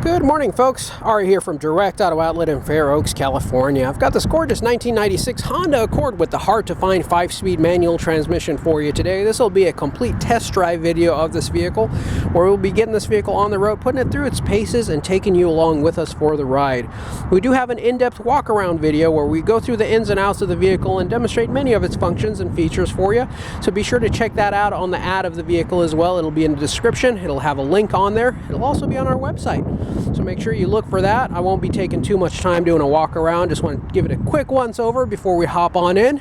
Good morning, folks. Ari here from Direct Auto Outlet in Fair Oaks, California. I've got this gorgeous 1996 Honda Accord with the hard-to-find 5-speed manual transmission for you today. This will be a complete test drive video of this vehicle, where we'll be getting this vehicle on the road, putting it through its paces, and taking you along with us for the ride. We do have an in-depth walk-around video where we go through the ins and outs of the vehicle and demonstrate many of its functions and features for you. So be sure to check that out on the ad of the vehicle as well. It'll be in the description. It'll have a link on there. It'll also be on our website. So make sure you look for that. I won't be taking too much time doing a walk around. Just want to give it a quick once over before we hop on in,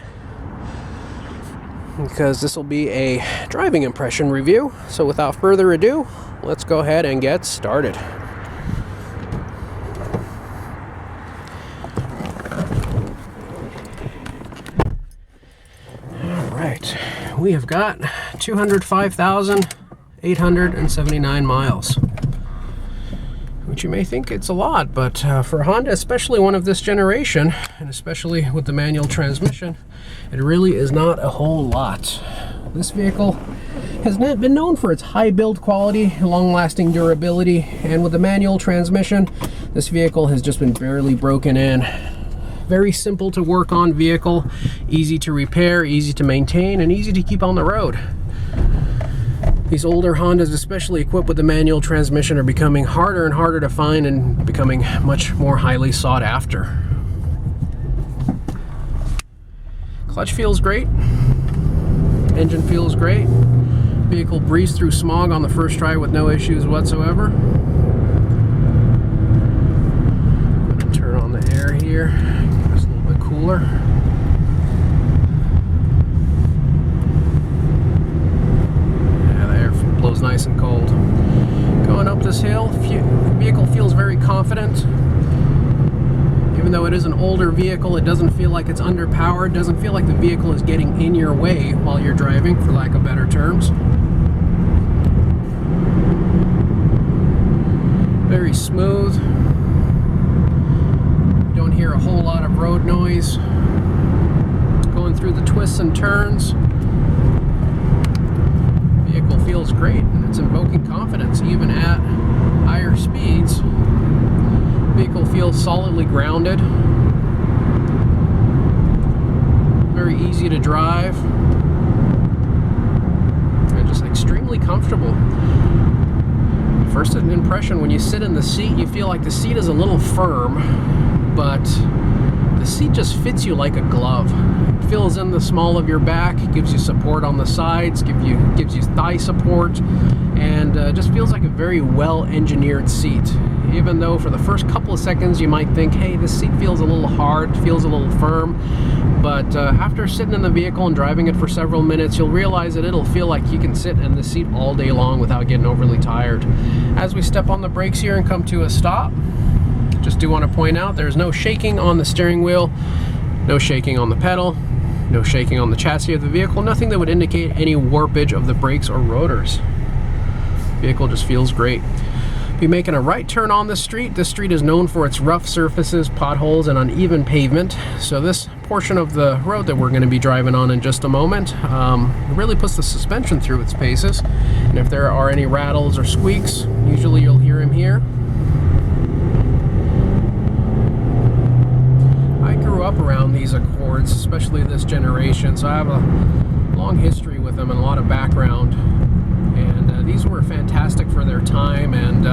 because this will be a driving impression review. So without further ado, let's go ahead and get started. All right, we have got 205,879 miles. Which you may think it's a lot, but for Honda, especially one of this generation, and especially with the manual transmission, it really is not a whole lot. This vehicle has been known for its high build quality, long-lasting durability, and with the manual transmission, this vehicle has just been barely broken in. Very simple to work on vehicle, easy to repair, easy to maintain, and easy to keep on the road. These older Hondas, especially equipped with the manual transmission, are becoming harder and harder to find and becoming much more highly sought after. Clutch feels great. Engine feels great. Vehicle breezed through smog on the first try with no issues whatsoever. I'm going to turn on the air here. It's a little bit cooler. Blows nice and cold. Going up this hill, the vehicle feels very confident. Even though it is an older vehicle, it doesn't feel like it's underpowered. It doesn't feel like the vehicle is getting in your way while you're driving, for lack of better terms. Very smooth. Don't hear a whole lot of road noise. Going through the twists and turns. Vehicle feels great, and it's invoking confidence even at higher speeds. Vehicle feels solidly grounded, very easy to drive, and just extremely comfortable. First impression, when you sit in the seat, you feel like the seat is a little firm, but the seat just fits you like a glove. It fills in the small of your back, gives you support on the sides, gives you thigh support, and just feels like a very well engineered seat. Even though for the first couple of seconds you might think, hey, this seat feels a little hard, feels a little firm, but after sitting in the vehicle and driving it for several minutes, you'll realize that it'll feel like you can sit in the seat all day long without getting overly tired. As we step on the brakes here and come to a stop, just do want to point out there's no shaking on the steering wheel, no shaking on the pedal, no shaking on the chassis of the vehicle, nothing that would indicate any warpage of the brakes or rotors. Vehicle just feels great. Be making a right turn on this street. This street is known for its rough surfaces, potholes, and uneven pavement. So this portion of the road that we're going to be driving on in just a moment really puts the suspension through its paces. And if there are any rattles or squeaks, usually you'll hear him here. Up around these Accords, especially this generation, so I have a long history with them and a lot of background, and these were fantastic for their time, and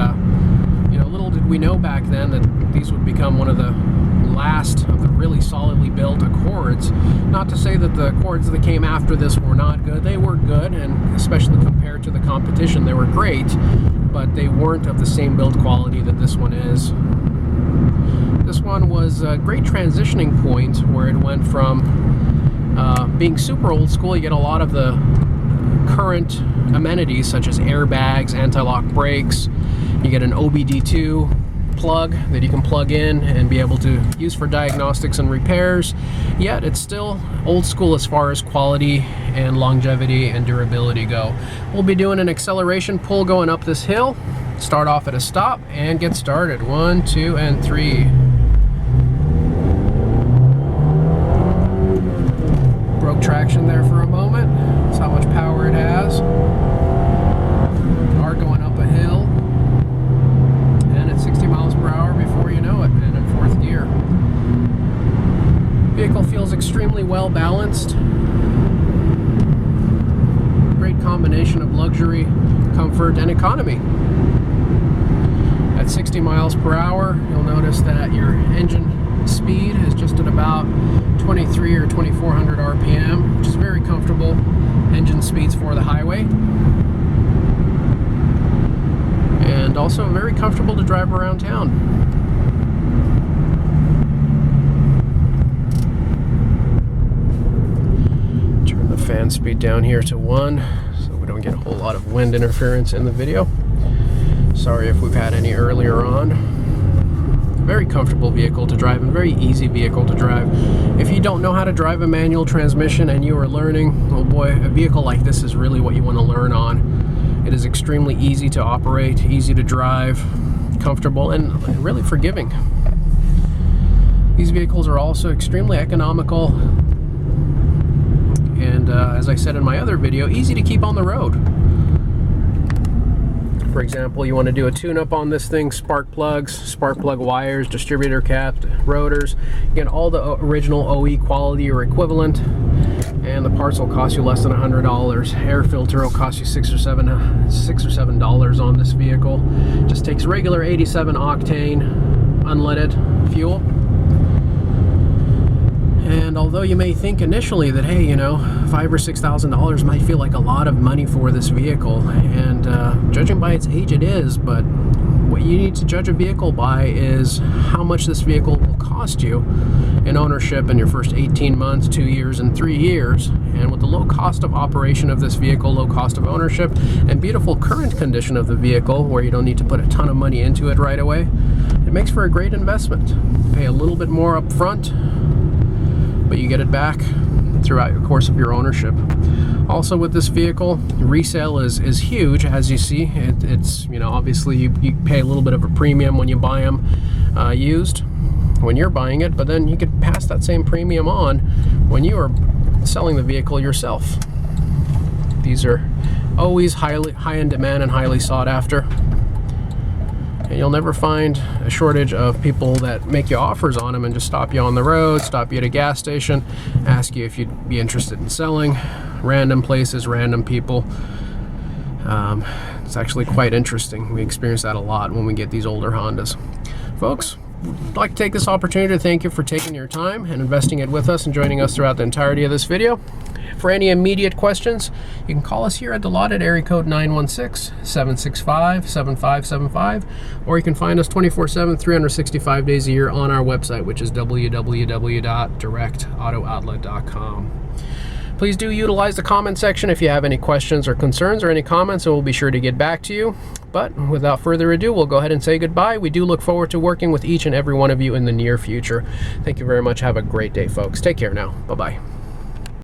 you know, little did we know back then that these would become one of the last of the really solidly built Accords. Not to say that the Accords that came after this were not good. They were good, and especially compared to the competition, they were great, but they weren't of the same build quality that this one is. This one was a great transitioning point where it went from being super old school. You get a lot of the current amenities such as airbags, anti-lock brakes. You get an OBD2 plug that you can plug in and be able to use for diagnostics and repairs. Yet it's still old school as far as quality and longevity and durability go. We'll be doing an acceleration pull going up this hill. Start off at a stop and get started. 1, 2, and 3. Broke traction there for a moment. That's how much power it has. Are going up a hill, and at 60 extremely well balanced. Great combination of luxury, comfort, and economy. At 60 miles per hour, you'll notice that your engine speed is just at about 23 or 2400 RPM, which is very comfortable engine speeds for the highway. And also very comfortable to drive around town. Turn the fan speed down here to 1 so we don't get a whole lot of wind interference in the video. Sorry if we've had any earlier on. Very comfortable vehicle to drive and very easy vehicle to drive. If you don't know how to drive a manual transmission and you are learning, oh boy, a vehicle like this is really what you want to learn on. It is extremely easy to operate, easy to drive, comfortable, and really forgiving. These vehicles are also extremely economical and as I said in my other video, easy to keep on the road. For example, you want to do a tune-up on this thing, spark plugs, spark plug wires, distributor caps, rotors. You get all the original OE quality or equivalent, and the parts will cost you less than $100. Air filter will cost you $6 or $7 on this vehicle. Just takes regular 87 octane unleaded fuel. And although you may think initially that, hey, you know, $5,000 or $6,000 might feel like a lot of money for this vehicle, and judging by its age it is, but what you need to judge a vehicle by is how much this vehicle will cost you in ownership in your first 18 months, 2 years, and 3 years. And with the low cost of operation of this vehicle, low cost of ownership, and beautiful current condition of the vehicle where you don't need to put a ton of money into it right away, it makes for a great investment. Pay a little bit more up front, but you get it back throughout the course of your ownership. Also with this vehicle, resale is huge, as you see. It's, you know, obviously you pay a little bit of a premium when you buy them used, when you're buying it, but then you could pass that same premium on when you are selling the vehicle yourself. These are always high in demand and highly sought after. And you'll never find a shortage of people that make you offers on them and just stop you on the road, stop you at a gas station, ask you if you'd be interested in selling. Random places, random people. It's actually quite interesting. We experience that a lot when we get these older Hondas. Folks, I'd like to take this opportunity to thank you for taking your time and investing it with us and joining us throughout the entirety of this video. For any immediate questions, you can call us here at the lot at area code 916-765-7575, or you can find us 24/7, 365 days a year on our website, which is www.directautooutlet.com. Please do utilize the comment section if you have any questions or concerns or any comments, and we'll be sure to get back to you. But without further ado, we'll go ahead and say goodbye. We do look forward to working with each and every one of you in the near future. Thank you very much. Have a great day, folks. Take care now. Bye-bye.